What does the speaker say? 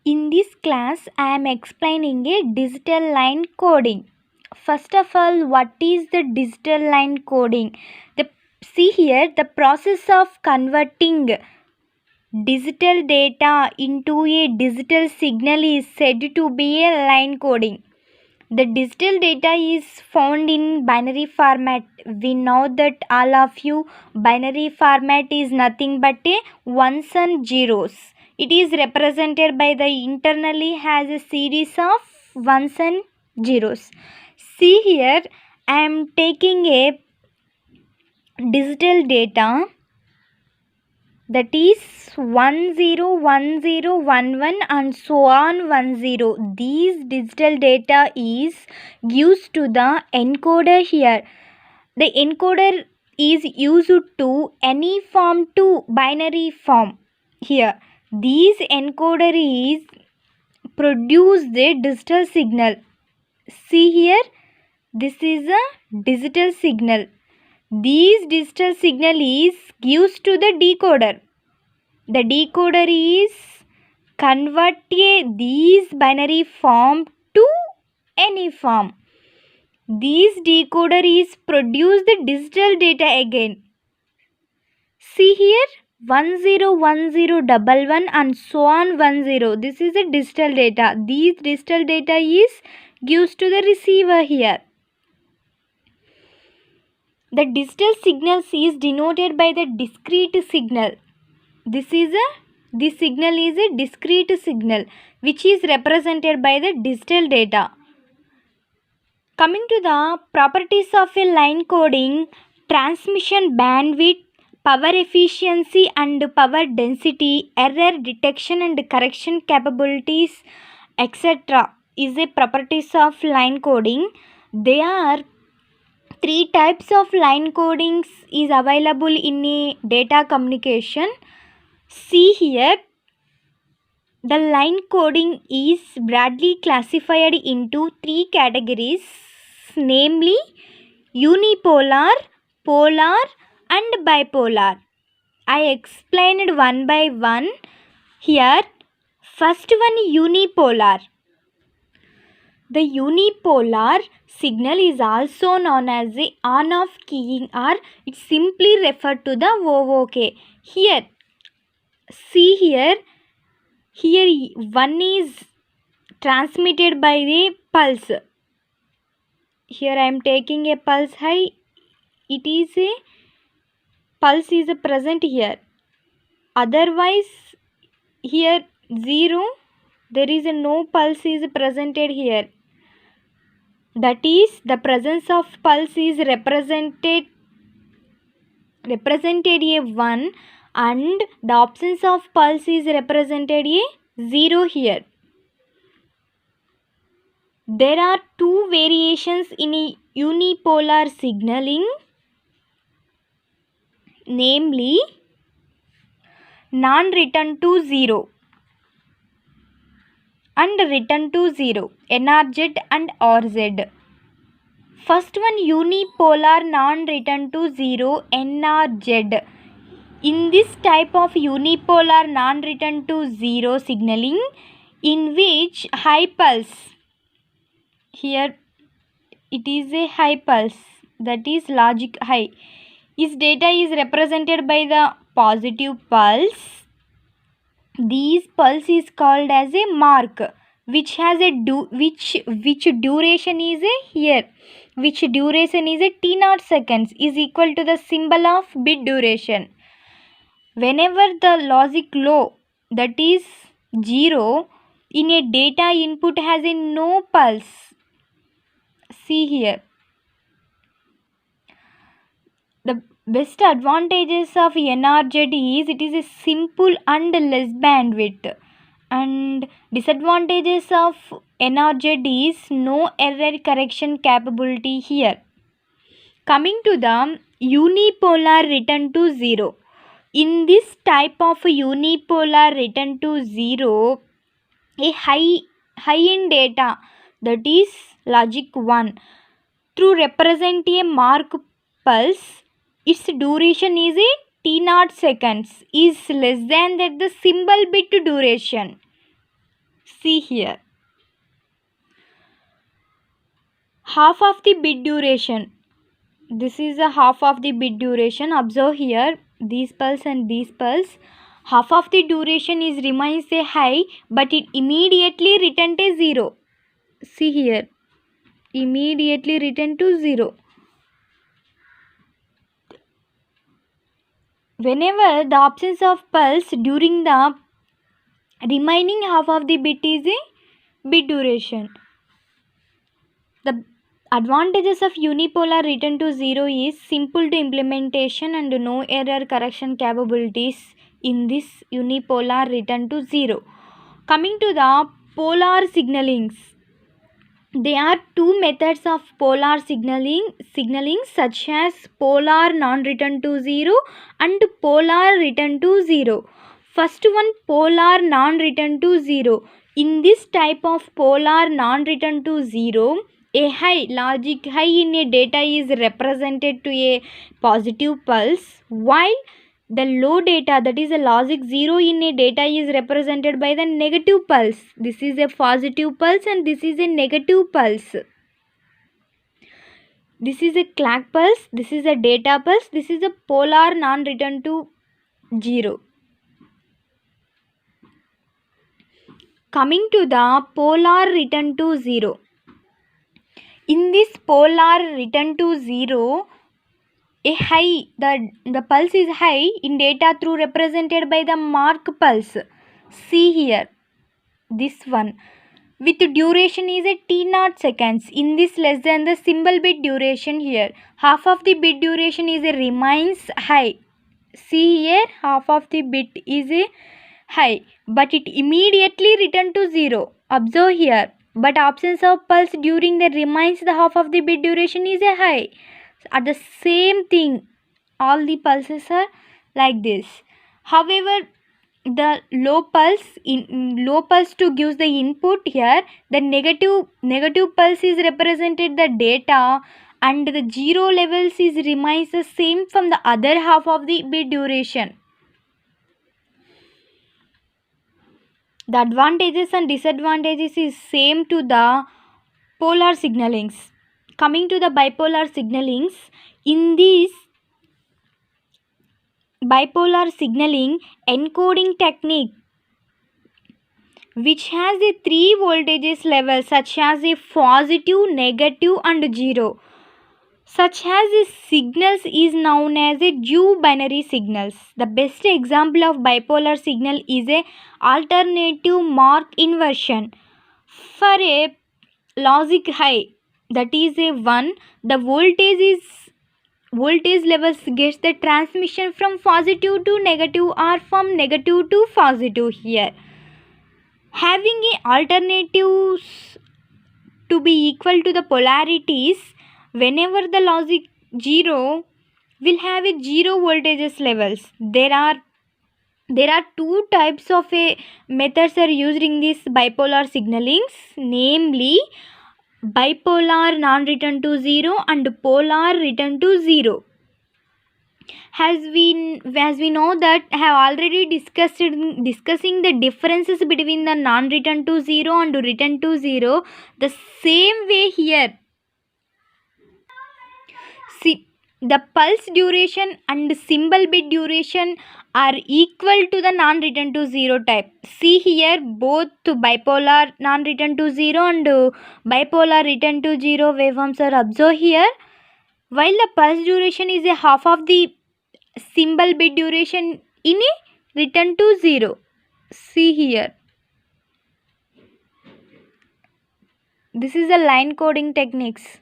In this class, I am explaining a digital line coding. First of all, what is the digital line coding? See here, the process of converting digital data into a digital signal is said to be a line coding. The digital data is found in binary format. We know that all of you, binary format is nothing but a ones and zeros. It is represented by the internally has a series of ones and zeros. See here, I am taking a digital data that is 101011 and so on 10. These digital data is gives to the encoder here. The encoder is used to any form to binary form here. These encoder is produce the digital signal. See here, this is a digital signal. These digital signal is gives to the decoder. The decoder is convert these binary form to any form. This decoder is produce the digital data again. See here, 101011 and so on 10. This is the digital data. These digital data is gives to the receiver here. The digital signals is denoted by the discrete signal. This signal is a discrete signal which is represented by the digital data. Coming to the properties of a line coding, transmission bandwidth, power efficiency and power density, error detection and correction capabilities, etc. is a properties of line coding. There are three types of line codings is available in a data communication. See here, the line coding is broadly classified into three categories, namely unipolar, polar and bipolar. I explained one by one here. First one, unipolar. The unipolar signal is also known as the on-off keying, or it simply referred to the OOK. Here, see here, one is transmitted by the pulse. Here I am taking a pulse high. It is a pulse is present here. Otherwise, here 0, there is a no pulse is presented here. That is, the presence of pulse is represented a 1 and the absence of pulse is represented a 0 here. There are two variations in a unipolar signaling, namely non-return to 0 and return to 0, NRZ and RZ. First one, unipolar non-return to 0, NRZ. In this type of unipolar non-return to 0 signaling, in which high pulse, here it is a high pulse, that is logic high, its data is represented by the positive pulse. This pulse is called as a mark, which has a which duration is a here, which duration is a t0 seconds is equal to the symbol of bit duration. Whenever the logic low, that is 0, in a data input has a no pulse. See here, the best advantages of NRZ is it is a simple and less bandwidth, and disadvantages of NRZ is no error correction capability here. Coming to the unipolar return to 0. In this type of unipolar return to 0, a high in data, that is logic 1, through represent a mark pulse, its duration is a t0 seconds is less than that the symbol bit duration. See here. Half of the bit duration. This is a half of the bit duration. Observe here these pulse and these pulse. Half of the duration is remains a high, but it immediately return to 0. See here. Immediately return to 0. Whenever the absence of pulse during the remaining half of the bit is a bit duration. The advantages of unipolar return to 0 is simple to implementation and no error correction capabilities in this unipolar return to 0. Coming to the polar signalings. There are two methods of polar signaling such as polar non-return to 0 and polar return to 0. First one, polar non-return to 0. In this type of polar non-return to 0, a high, logic high in a data is represented to a positive pulse, while the low data, that is a logic 0 in a data, is represented by the negative pulse. This is a positive pulse and this is a negative pulse. This is a clock pulse, this is a data pulse, this is a polar non-return to 0. Coming to the polar return to 0. In this polar return to 0, a high, the pulse is high in data through represented by the mark pulse. See here, this one, with duration is a t0 seconds. In this less than the symbol bit duration here, half of the bit duration is a remains high. See here, half of the bit is a high, but it immediately return to 0. Observe here, but absence of pulse during the remains the half of the bit duration is a high. At the same thing, all the pulses are like this. However, the low pulse to gives the input here, the negative pulse is represented the data, and the 0 levels is remains the same from the other half of the bit duration. The advantages and disadvantages is same to the polar signalings. Coming to the bipolar signalings, in this bipolar signaling encoding technique, which has a 3 voltages levels such as a positive, negative and 0. Such as a signals is known as a dual binary signals. The best example of bipolar signal is a alternative mark inversion. For a logic high, that is a 1, the voltage levels gets the transmission from positive to negative or from negative to positive here. Having a alternatives to be equal to the polarities, whenever the logic 0 will have a 0 voltages levels. There are two types of methods are used in this bipolar signalings, namely bipolar non-return to 0 and polar return to 0. As we know that I have already discussing the differences between the non-return to 0 and return to 0. The same way here. See, the pulse duration and symbol bit duration are equal to the non-return to 0 type. See here, both bipolar non-return to 0 and bipolar return to 0 waveforms are observed here. While the pulse duration is a half of the symbol bit duration in a return to 0. See here. This is a line coding techniques.